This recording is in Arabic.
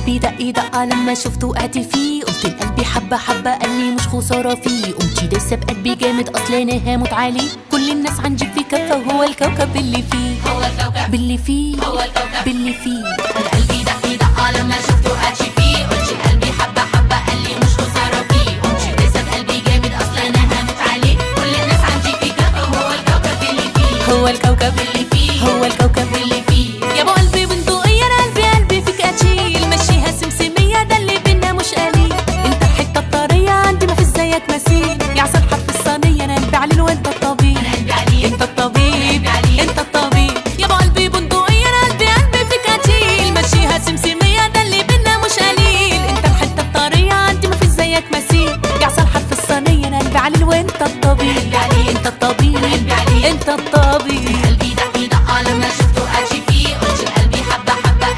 قلبي دق دقة لما شفته وقعت فيه، قلت لقلبي حبة حبة قال لي مش خسارة فيه. قمتي دايسة بقلبي جامد أصل أنا هموت عليه، كل الناس عندي في كفة وهو الكوكب اللي فيه، هو الكوكب باللي فيه، هو الكوكب باللي فيه. أنا قلبي دق دقة لما شفته وقعت فيه، قلت لقلبي حبة حبة قال لي مش خسارة فيه. قمتي دايسة بقلبي جامد أصل أنا هموت عليه، كل الناس عندي في كفة وهو الكوكب اللي فيه، هو الكوكب اللي فيه، هو الكوكب اللي فيه. يا ابو قلبي بندقية، انا قلبي فيك قتيل، مشيها سمسمية ده اللي بينا مش قليل. انت الحتة الطرية عندي ما فيش زيك مثيل، يا عسل حرف الصينية انا قلبي عليل وانت الطبيب، أنا قلبي عليك، انت الطبيب، انت الطبيب. يا ابو قلبي بندقية، انا قلبي فيك قتيل، مشيها سمسمية ده اللي بينا مش قليل. انت الحتة الطرية عندي ما فيش زيك مثيل، يا عسل حرف الصينية انا قلبي عليل وانت الطبيب، أنا قلبي عليك، انت الطبيب، أنا قلبي عليك. انت الطبيب.